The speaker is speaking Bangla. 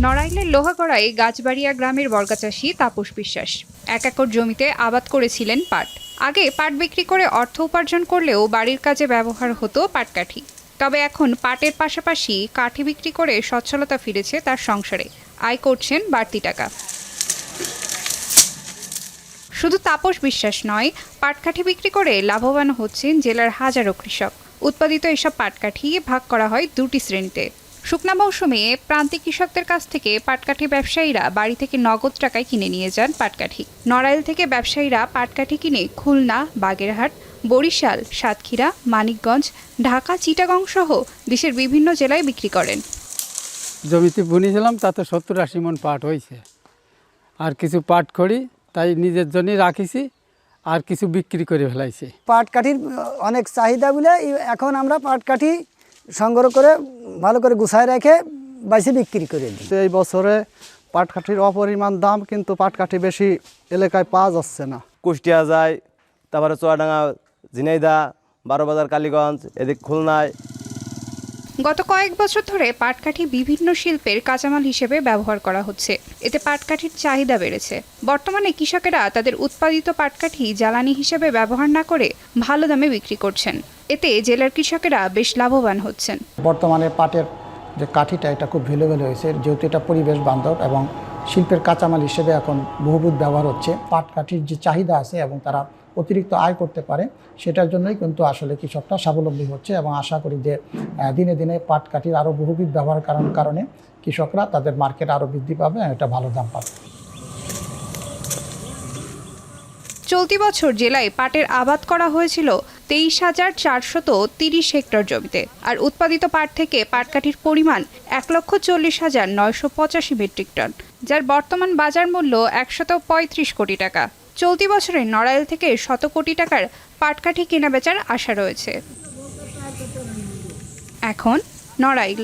নড়াইলের লোহাগড়ায় গাছবাড়িয়া গ্রামের বর্গা চাষী তাপস বিশ্বাস 1 একর জমিতে আবাদ করেছিলেন পাট। আগে পাট বিক্রি করে অর্থ উপার্জন করলেও বাড়ির কাজে ব্যবহার হতো পাটকাঠি। তবে এখন পাটের পাশাপাশি কাঠি বিক্রি করে সচ্ছলতা ফিরেছে তার সংসারে, আয় করছেন বাড়তি টাকা। শুধু তাপস বিশ্বাস নয়, পাটকাঠি বিক্রি করে লাভবান হচ্ছেন জেলার হাজারো কৃষক। উৎপাদিত এসব পাটকাঠি ভাগ করা হয় 2টি শ্রেণীতে। শুকনা মৌসুমে প্রান্তিক কৃষকদের কাছ থেকে পাটকাঠি ব্যবসায়ীরা বাড়ি থেকে নগদ টাকায় কিনে নিয়ে যান পাটকাঠি। নড়াইল থেকে ব্যবসায়ীরা পাটকাঠি কিনে খুলনা, বাগেরহাট, বরিশাল, সাতক্ষীরা, মানিকগঞ্জ, ঢাকা, চিটাগং সহ দেশের বিভিন্ন জেলায় বিক্রি করেন। জমিতে বুনেছিলাম, তাতে 70-80 মণ পাট হয়েছে। আর কিছু পাট খড়ি তাই নিজের জন্যই রাখিছি, আর কিছু বিক্রি করে ফেলাইছি। পাটকাঠির অনেক চাহিদা বলে এখন আমরা পাটকাঠি সংগ্রহ করে ভালো করে গুছায় রেখে বাইসে বিক্রি করে দিই। এই বছরে পাটকাঠির অপরিমাণ দাম, কিন্তু পাটকাঠি বেশি এলাকায় পাওয়া যাচ্ছে না। কুষ্টিয়া যায়, তারপরে চুয়াডাঙ্গা, ঝিনাইদহ, 12 বাজার, কালীগঞ্জ, এদিক খুলনায়। গত কয়েক বছর ধরে পাটকাঠি বিভিন্ন শিল্পের কাঁচামাল হিসেবে ব্যবহার করা হচ্ছে। এতে পাটকাঠির চাহিদা বেড়েছে। বর্তমানে কৃষকেরা তাদের উৎপাদিত পাটকাঠি জ্বালানি হিসেবে ব্যবহার না করে ভালো দামে বিক্রি করছেন। এতে জেলার কৃষকেরা বেশ লাভবান হচ্ছেন। বর্তমানে পাটের যে কাঠিটা, এটা খুব ভ্যালুয়েবল হয়েছে, যেহেতু এটা পরিবেশ বান্ধব এবং শিল্পের কাঁচামাল হিসেবে এখন বহুবিধ ব্যবহার হচ্ছে। পাটকাঠির যে চাহিদা আছে এবং তারা অতিরিক্ত আয় করতে পারে, সেটার জন্যই কিন্তু আসলে কৃষকরা স্বাবলম্বী হচ্ছে এবং আশা করি যে দিনে দিনে পাটকাঠির আরও বহুবিধ ব্যবহার কারণে কৃষকরা তাদের মার্কেট আরও বৃদ্ধি পাবে এবং এটা ভালো দাম পাবে। চলতি বছর জেলায় পাটের আবাদ করা হয়েছিল 23,430 হেক্টর জমিতে। আর উৎপাদিত পাট থেকে পাটকাঠির পরিমাণ 1,40,985 মেট্রিক টন, যার বর্তমান বাজার মূল্য 135 কোটি টাকা। চলতি বছরে নড়াইল থেকে 100 কোটি টাকার পাটকাঠি কেনাবেচার আশা রয়েছে। এখন নড়াইল।